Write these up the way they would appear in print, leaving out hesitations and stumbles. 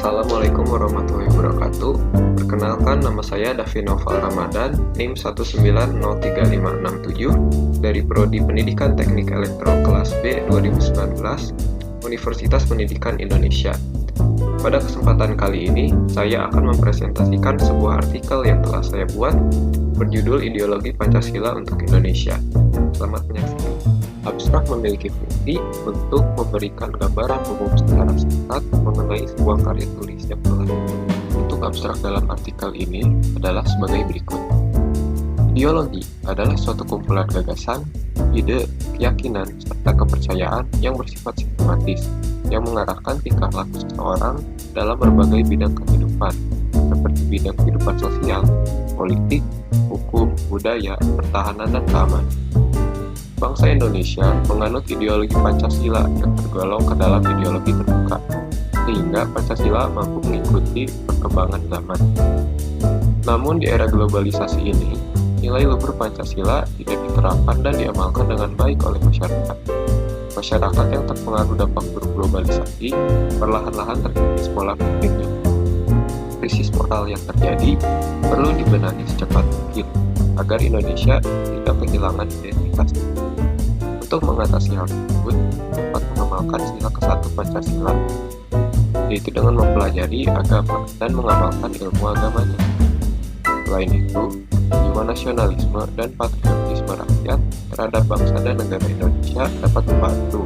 Assalamualaikum warahmatullahi wabarakatuh. Perkenalkan, nama saya Davi Noval Ramadan, NIM 1903567 dari Prodi Pendidikan Teknik Elektro kelas B 2019, Universitas Pendidikan Indonesia. Pada kesempatan kali ini, saya akan mempresentasikan sebuah artikel yang telah saya buat berjudul Ideologi Pancasila untuk Indonesia. Selamat menyaksikan. Abstrak memiliki fungsi untuk memberikan gambaran umum secara singkat mengenai sebuah karya tulis yang telah dibuat. Untuk abstrak dalam artikel ini adalah sebagai berikut. Ideologi adalah suatu kumpulan gagasan, ide, keyakinan, serta kepercayaan yang bersifat sistematis, yang mengarahkan tingkah laku seseorang dalam berbagai bidang kehidupan, seperti bidang kehidupan sosial, politik, hukum, budaya, pertahanan, dan keamanan. Bangsa Indonesia menganut ideologi Pancasila yang tergolong ke dalam ideologi terbuka, sehingga Pancasila mampu mengikuti perkembangan zaman. Namun di era globalisasi ini, nilai luhur Pancasila tidak diterapkan dan diamalkan dengan baik oleh masyarakat. Masyarakat yang terpengaruh dampak buruk globalisasi perlahan-lahan terkikis pola pikirnya. Krisis moral yang terjadi perlu dibenahi secepat mungkin agar Indonesia tidak kehilangan identitasnya. Untuk mengatasi hal tersebut, dapat mengamalkan sila ke-1 Pancasila, yaitu dengan mempelajari agama dan mengamalkan ilmu agamanya. Selain itu, jiwa nasionalisme dan patriotisme rakyat terhadap bangsa dan negara Indonesia dapat membantu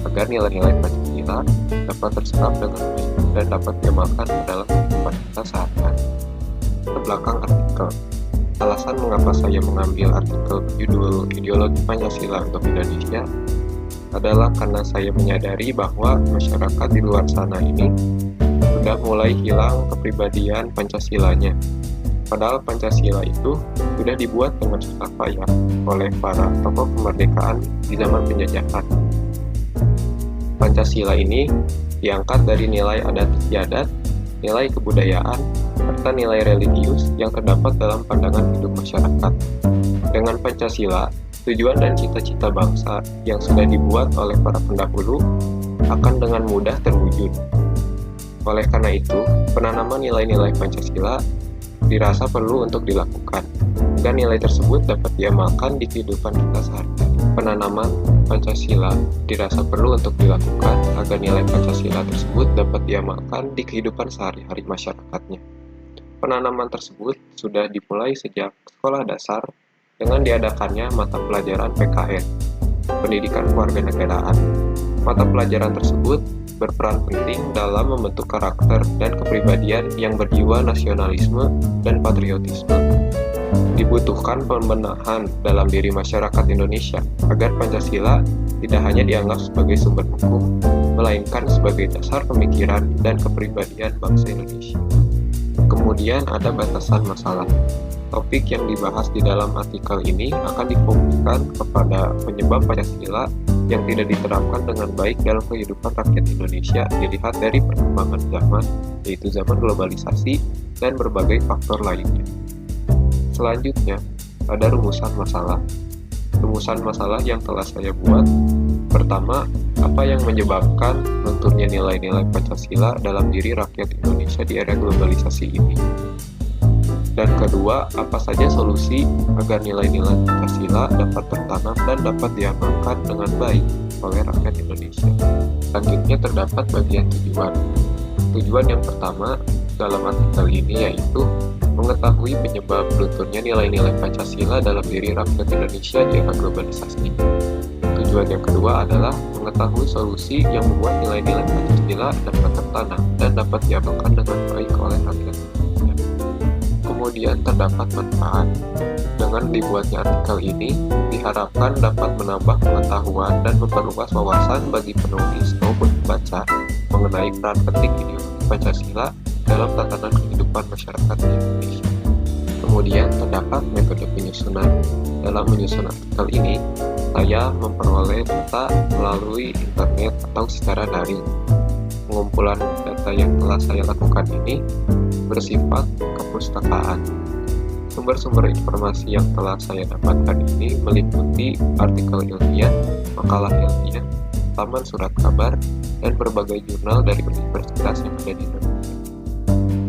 agar nilai-nilai Pancasila dapat terserap dengan baik dan dapat diamalkan dalam kehidupan kita sehari-hari. Terbelakang artikel. Alasan mengapa saya mengambil artikel berjudul Ideologi Pancasila untuk Indonesia adalah karena saya menyadari bahwa masyarakat di luar sana ini sudah mulai hilang kepribadian Pancasilanya. Padahal Pancasila itu sudah dibuat dengan susah payah oleh para tokoh kemerdekaan di zaman penjajahan. Pancasila ini diangkat dari nilai adat istiadat, nilai kebudayaan, serta nilai religius yang terdapat dalam pandangan hidup masyarakat. Dengan Pancasila, tujuan dan cita-cita bangsa yang sudah dibuat oleh para pendahulu akan dengan mudah terwujud. Oleh karena itu, penanaman nilai-nilai Pancasila dirasa perlu untuk dilakukan, agar nilai tersebut dapat diamalkan di kehidupan kita sehari-hari. Penanaman Pancasila dirasa perlu untuk dilakukan agar nilai Pancasila tersebut dapat diamalkan di kehidupan sehari-hari masyarakatnya. Penanaman tersebut sudah dimulai sejak sekolah dasar dengan diadakannya mata pelajaran PKN, Pendidikan Kewarganegaraan. Mata pelajaran tersebut berperan penting dalam membentuk karakter dan kepribadian yang berjiwa nasionalisme dan patriotisme. Dibutuhkan pembenahan dalam diri masyarakat Indonesia agar Pancasila tidak hanya dianggap sebagai sumber hukum, melainkan sebagai dasar pemikiran dan kepribadian bangsa Indonesia. Kemudian ada batasan masalah. Topik yang dibahas di dalam artikel ini akan difokuskan kepada penyebab Pancasila yang tidak diterapkan dengan baik dalam kehidupan rakyat Indonesia dilihat dari perkembangan zaman, yaitu zaman globalisasi dan berbagai faktor lainnya. Selanjutnya, ada rumusan masalah. Rumusan masalah yang telah saya buat. Pertama, apa yang menyebabkan lunturnya nilai-nilai Pancasila dalam diri rakyat Indonesia di era globalisasi ini? Dan kedua, apa saja solusi agar nilai-nilai Pancasila dapat tertanam dan dapat diamalkan dengan baik oleh rakyat Indonesia? Selanjutnya terdapat bagian tujuan. Tujuan yang pertama dalam artikel ini yaitu mengetahui penyebab lunturnya nilai-nilai Pancasila dalam diri rakyat Indonesia di era globalisasi. Tujuan yang kedua adalah mengetahui solusi yang membuat nilai-nilai Pancasila dapat tertanam dan dapat diamalkan dengan baik oleh rakyat Indonesia. Kemudian terdapat manfaat. Dengan dibuatnya artikel ini, diharapkan dapat menambah pengetahuan dan memperluas wawasan bagi penulis maupun pembaca mengenai peran penting ideologi Pancasila dalam tatanan kehidupan masyarakat di Indonesia. Kemudian terdapat metode penyusunan. Dalam menyusun artikel ini, saya memperoleh data melalui internet atau secara daring. Pengumpulan data yang telah saya lakukan ini bersifat kepustakaan. Sumber-sumber informasi yang telah saya dapatkan ini meliputi artikel ilmiah, makalah ilmiah, laman surat kabar, dan berbagai jurnal dari universitas yang ada di Indonesia.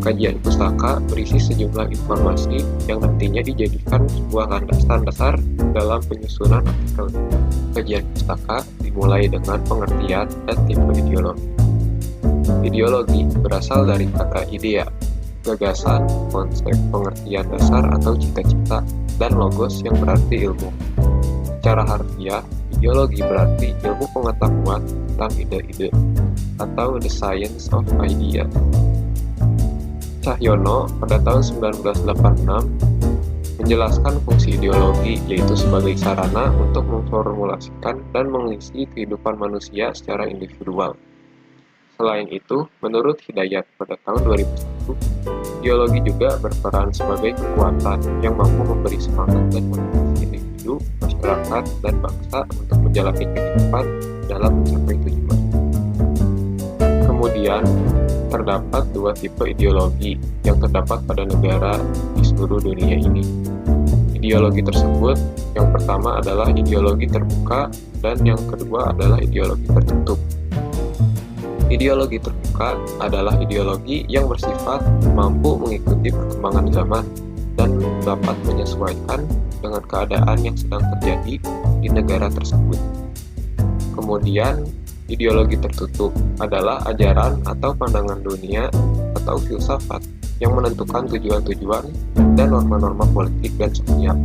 Kajian pustaka berisi sejumlah informasi yang nantinya dijadikan sebuah landasan dasar dalam penyusunan artikel. Kajian pustaka dimulai dengan pengertian dan tipe ideologi. Ideologi berasal dari kata idea, gagasan, konsep, pengertian dasar atau cita-cita, dan logos yang berarti ilmu. Secara harfiah, ideologi berarti ilmu pengetahuan tentang ide-ide atau the science of idea. Cahyono pada tahun 1986 menjelaskan fungsi ideologi yaitu sebagai sarana untuk memformulasikan dan mengisi kehidupan manusia secara individual. Selain itu, menurut Hidayat pada tahun 2001, ideologi juga berperan sebagai kekuatan yang mampu memberi semangat dan motivasi individu, masyarakat, dan bangsa untuk menjalani kehidupan dalam mencapai tujuan. Kemudian, terdapat dua tipe ideologi yang terdapat pada negara di seluruh dunia ini. Ideologi tersebut, yang pertama adalah ideologi terbuka dan yang kedua adalah ideologi tertutup. Ideologi terbuka adalah ideologi yang bersifat mampu mengikuti perkembangan zaman dan dapat menyesuaikan dengan keadaan yang sedang terjadi di negara tersebut. Kemudian, ideologi tertutup adalah ajaran atau pandangan dunia atau filsafat yang menentukan tujuan-tujuan dan norma-norma politik dan sosial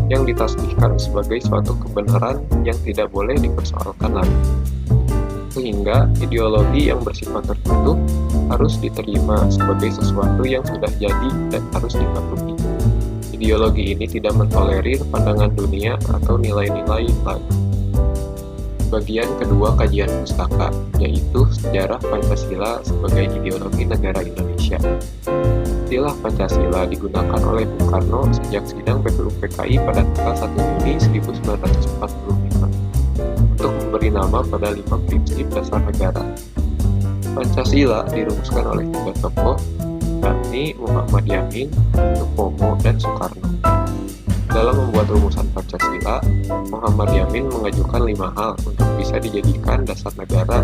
yang ditasbihkan sebagai suatu kebenaran yang tidak boleh dipersoalkan lagi. Sehingga ideologi yang bersifat tertutup harus diterima sebagai sesuatu yang sudah jadi dan harus dipatuhi. Ideologi ini tidak mentolerir pandangan dunia atau nilai-nilai lain. Bagian kedua kajian pustaka, yaitu sejarah Pancasila sebagai ideologi negara Indonesia. Istilah Pancasila digunakan oleh Bung Karno sejak sidang BPUPKI pada tanggal 1 Juni 1945 untuk memberi nama pada 5 prinsip dasar negara. Pancasila dirumuskan oleh 3 tokoh, yakni Muhammad Yamin, Supomo, dan Soekarno. Dalam membuat rumusan Pancasila, Muhammad Yamin mengajukan 5 hal untuk bisa dijadikan dasar negara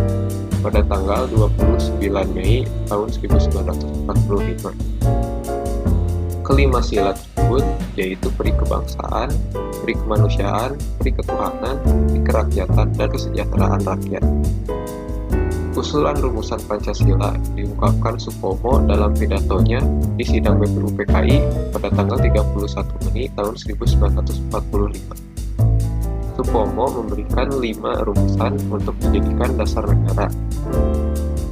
pada tanggal 29 Mei tahun 1945. Kelima sila tersebut yaitu peri kebangsaan, peri kemanusiaan, peri ketuhanan, peri kerakyatan, dan kesejahteraan rakyat. Usulan rumusan Pancasila diungkapkan Supomo dalam pidatonya di sidang BPUPKI pada tanggal 31 Mei tahun 1945. Supomo memberikan 5 rumusan untuk dijadikan dasar negara.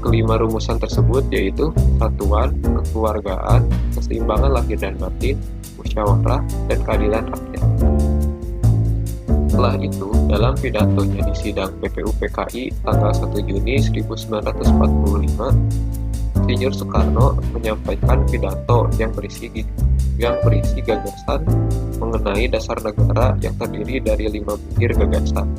Kelima rumusan tersebut yaitu persatuan, kekeluargaan, keseimbangan lahir dan batin, musyawarah, dan keadilan rakyat. Setelah itu, dalam pidatonya di sidang BPUPKI tanggal 1 Juni 1945, Insinyur Soekarno menyampaikan pidato yang berisi gagasan mengenai dasar negara yang terdiri dari 5 butir gagasan.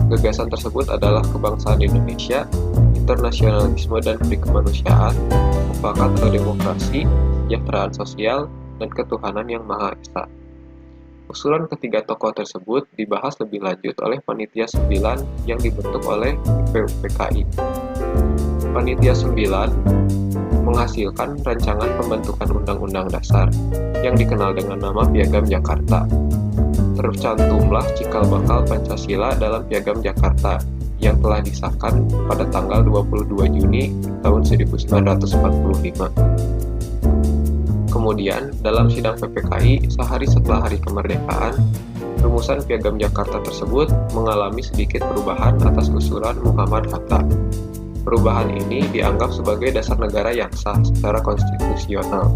Gagasan tersebut adalah kebangsaan Indonesia, internasionalisme dan kemanusiaan, mufakat atau demokrasi, kesejahteraan sosial, dan ketuhanan yang Maha Esa. Usulan ketiga tokoh tersebut dibahas lebih lanjut oleh Panitia 9 yang dibentuk oleh BPUPKI. Panitia 9 menghasilkan rancangan pembentukan Undang-Undang Dasar yang dikenal dengan nama Piagam Jakarta. Tercantumlah cikal bakal Pancasila dalam Piagam Jakarta yang telah disahkan pada tanggal 22 Juni tahun 1945. Kemudian, dalam sidang PPKI sehari setelah hari kemerdekaan, rumusan Piagam Jakarta tersebut mengalami sedikit perubahan atas usulan Muhammad Hatta. Perubahan ini dianggap sebagai dasar negara yang sah secara konstitusional,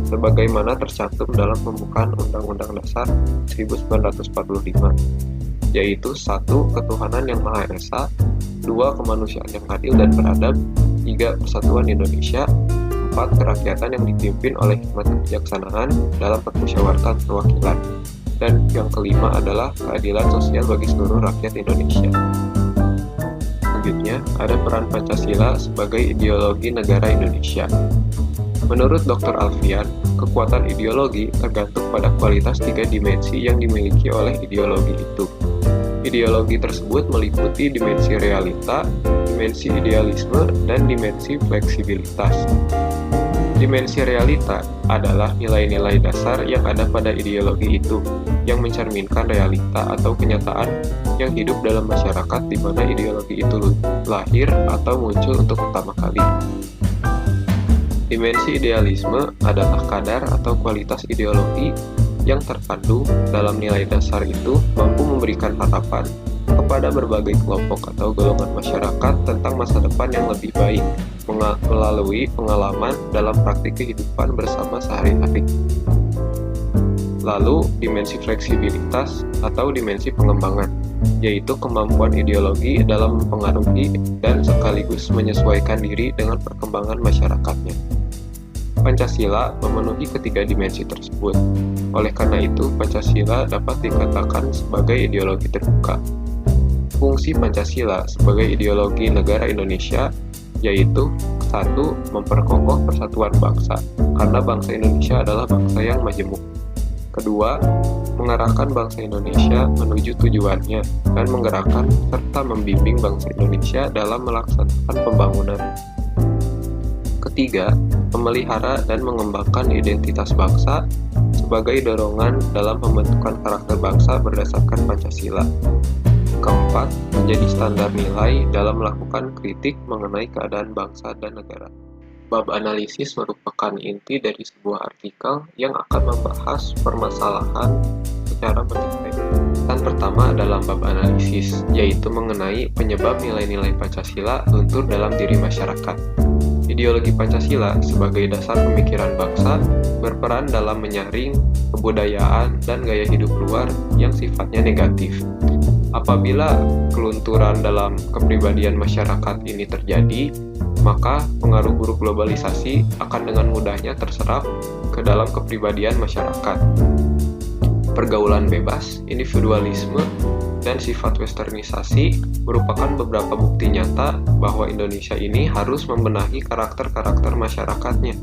sebagaimana tercantum dalam pembukaan Undang-Undang Dasar 1945, yaitu 1. Ketuhanan yang Maha Esa, 2. Kemanusiaan yang adil dan beradab, 3. Persatuan Indonesia, 4. Kerakyatan yang dipimpin oleh hikmat kebijaksanaan dalam permusyawaratan perwakilan, dan yang kelima adalah keadilan sosial bagi seluruh rakyat Indonesia. Selanjutnya, ada peran Pancasila sebagai ideologi negara Indonesia. Menurut Dr. Alfian, kekuatan ideologi tergantung pada kualitas 3 dimensi yang dimiliki oleh ideologi itu. Ideologi tersebut meliputi dimensi realita, dimensi idealisme, dan dimensi fleksibilitas. Dimensi realita adalah nilai-nilai dasar yang ada pada ideologi itu, yang mencerminkan realita atau kenyataan yang hidup dalam masyarakat di mana ideologi itu lahir atau muncul untuk pertama kali. Dimensi idealisme adalah kadar atau kualitas ideologi yang terkandung dalam nilai dasar itu mampu memberikan harapan kepada berbagai kelompok atau golongan masyarakat tentang masa depan yang lebih baik melalui pengalaman dalam praktik kehidupan bersama sehari-hari. Lalu, dimensi fleksibilitas atau dimensi pengembangan, yaitu kemampuan ideologi dalam mempengaruhi dan sekaligus menyesuaikan diri dengan perkembangan masyarakatnya. Pancasila memenuhi ketiga dimensi tersebut. Oleh karena itu, Pancasila dapat dikatakan sebagai ideologi terbuka. Fungsi Pancasila sebagai ideologi negara Indonesia yaitu 1. Memperkokoh persatuan bangsa, karena bangsa Indonesia adalah bangsa yang majemuk. 2. Mengarahkan bangsa Indonesia menuju tujuannya dan menggerakkan serta membimbing bangsa Indonesia dalam melaksanakan pembangunan. 3. Memelihara dan mengembangkan identitas bangsa sebagai dorongan dalam pembentukan karakter bangsa berdasarkan Pancasila. 4. Menjadi standar nilai dalam melakukan kritik mengenai keadaan bangsa dan negara. Bab analisis merupakan inti dari sebuah artikel yang akan membahas permasalahan secara mendetail. Yang pertama adalah bab analisis, yaitu mengenai penyebab nilai-nilai Pancasila luntur dalam diri masyarakat. Ideologi Pancasila sebagai dasar pemikiran bangsa berperan dalam menyaring kebudayaan dan gaya hidup luar yang sifatnya negatif. Apabila kelunturan dalam kepribadian masyarakat ini terjadi, maka pengaruh buruk globalisasi akan dengan mudahnya terserap ke dalam kepribadian masyarakat. Pergaulan bebas, individualisme, dan sifat westernisasi merupakan beberapa bukti nyata bahwa Indonesia ini harus membenahi karakter-karakter masyarakatnya,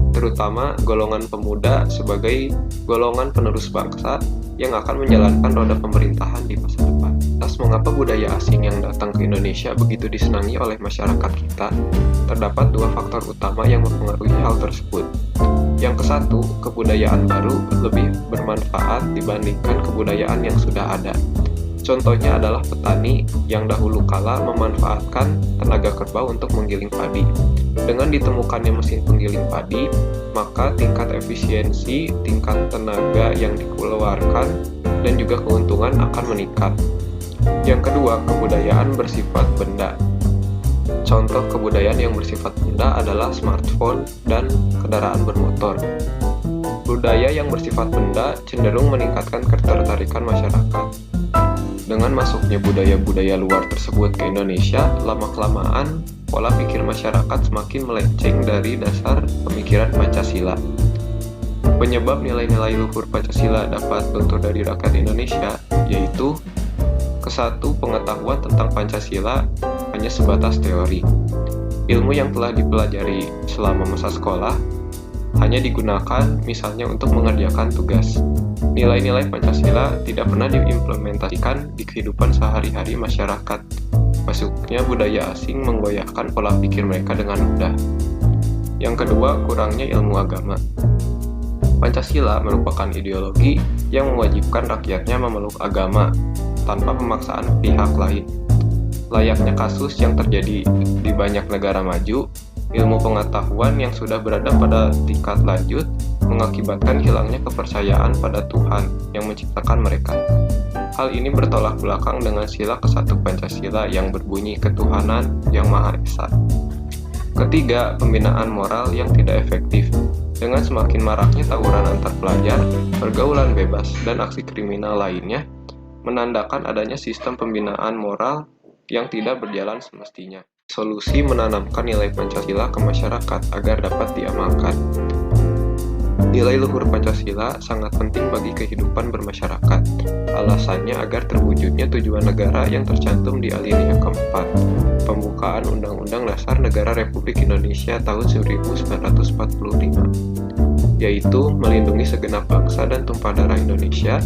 terutama golongan pemuda sebagai golongan penerus bangsa yang akan menjalankan roda pemerintahan di masa depan. Atas mengapa budaya asing yang datang ke Indonesia begitu disenangi oleh masyarakat kita, terdapat dua faktor utama yang mempengaruhi hal tersebut. Yang ke-1, kebudayaan baru lebih bermanfaat dibandingkan kebudayaan yang sudah ada. Contohnya adalah petani yang dahulu kala memanfaatkan tenaga kerbau untuk menggiling padi. Dengan ditemukannya mesin penggiling padi, maka tingkat efisiensi, tingkat tenaga yang dikeluarkan, dan juga keuntungan akan meningkat. Yang kedua, kebudayaan bersifat benda. Contoh kebudayaan yang bersifat benda adalah smartphone dan kendaraan bermotor. Budaya yang bersifat benda cenderung meningkatkan ketertarikan masyarakat. Dengan masuknya budaya-budaya luar tersebut ke Indonesia, lama-kelamaan pola pikir masyarakat semakin melenceng dari dasar pemikiran Pancasila. Penyebab nilai-nilai luhur Pancasila dapat luntur dari rakyat Indonesia yaitu ke-1, pengetahuan tentang Pancasila hanya sebatas teori. Ilmu yang telah dipelajari selama masa sekolah hanya digunakan misalnya untuk mengerjakan tugas. Nilai-nilai Pancasila tidak pernah diimplementasikan di kehidupan sehari-hari masyarakat. Masuknya budaya asing menggoyahkan pola pikir mereka dengan mudah. Yang kedua, kurangnya ilmu agama. Pancasila merupakan ideologi yang mewajibkan rakyatnya memeluk agama tanpa pemaksaan pihak lain. Layaknya kasus yang terjadi di banyak negara maju, ilmu pengetahuan yang sudah berada pada tingkat lanjut mengakibatkan hilangnya kepercayaan pada Tuhan yang menciptakan mereka. Hal ini bertolak belakang dengan sila ke-1 Pancasila yang berbunyi ketuhanan yang Maha Esa. Ketiga, pembinaan moral yang tidak efektif. Dengan semakin maraknya tawuran antar pelajar, pergaulan bebas, dan aksi kriminal lainnya, menandakan adanya sistem pembinaan moral yang tidak berjalan semestinya. Solusi menanamkan nilai Pancasila ke masyarakat agar dapat diamalkan. Nilai luhur Pancasila sangat penting bagi kehidupan bermasyarakat. Alasannya agar terwujudnya tujuan negara yang tercantum di alinea keempat, Pembukaan Undang-Undang Dasar Negara Republik Indonesia tahun 1945, yaitu melindungi segenap bangsa dan tumpah darah Indonesia,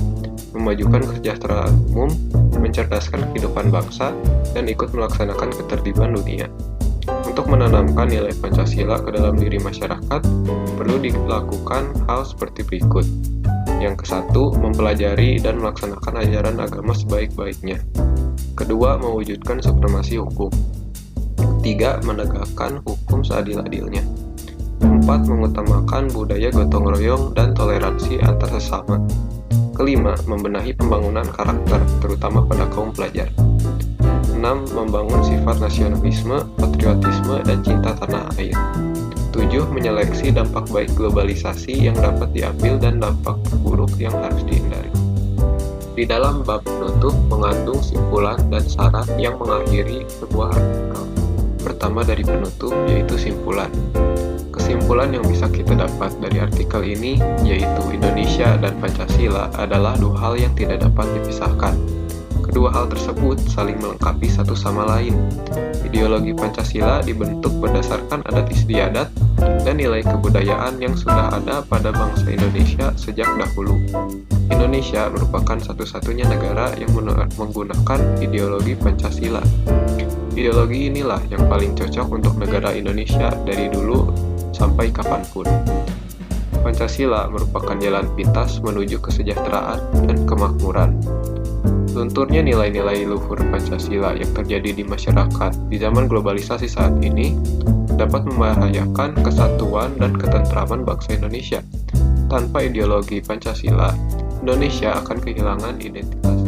memajukan kesejahteraan umum, mencerdaskan kehidupan bangsa, dan ikut melaksanakan ketertiban dunia. Untuk Untuk menanamkan nilai Pancasila ke dalam diri masyarakat, perlu dilakukan hal seperti berikut. Yang ke-1, mempelajari dan melaksanakan ajaran agama sebaik-baiknya. Kedua, mewujudkan supremasi hukum. Ketiga, menegakkan hukum seadil-adilnya. 4, mengutamakan budaya gotong royong dan toleransi antar sesama. Kelima, membenahi pembangunan karakter, terutama pada kaum pelajar. 6, membangun sifat nasionalisme, patriotisme, dan cinta tanah air. 7, menyeleksi dampak baik globalisasi yang dapat diambil dan dampak buruk yang harus dihindari. Di dalam bab penutup mengandung simpulan dan syarat yang mengakhiri sebuah artikel. Pertama dari penutup yaitu simpulan. Kesimpulan yang bisa kita dapat dari artikel ini yaitu Indonesia dan Pancasila adalah dua hal yang tidak dapat dipisahkan. Kedua hal tersebut saling melengkapi satu sama lain. Ideologi Pancasila dibentuk berdasarkan adat istiadat dan nilai kebudayaan yang sudah ada pada bangsa Indonesia sejak dahulu. Indonesia merupakan satu-satunya negara yang menggunakan ideologi Pancasila. Ideologi inilah yang paling cocok untuk negara Indonesia dari dulu sampai kapanpun. Pancasila merupakan jalan pintas menuju kesejahteraan dan kemakmuran. Lunturnya nilai-nilai luhur Pancasila yang terjadi di masyarakat di zaman globalisasi saat ini dapat membahayakan kesatuan dan ketentraman bangsa Indonesia. Tanpa ideologi Pancasila, Indonesia akan kehilangan identitas.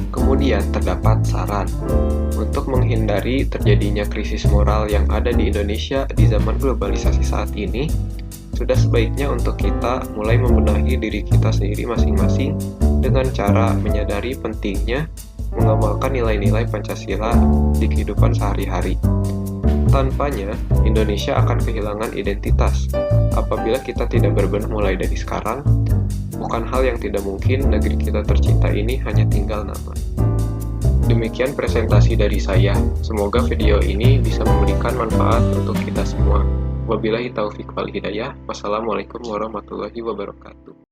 Kemudian terdapat saran untuk menghindari terjadinya krisis moral yang ada di Indonesia di zaman globalisasi saat ini. Sudah sebaiknya untuk kita mulai membenahi diri kita sendiri masing-masing dengan cara menyadari pentingnya mengamalkan nilai-nilai Pancasila di kehidupan sehari-hari. Tanpanya, Indonesia akan kehilangan identitas. Apabila kita tidak berbenah mulai dari sekarang, bukan hal yang tidak mungkin negeri kita tercinta ini hanya tinggal nama. Demikian presentasi dari saya. Semoga video ini bisa memberikan manfaat untuk kita semua. Wabillahi taufiq wal hidayah. Wassalamualaikum warahmatullahi wabarakatuh.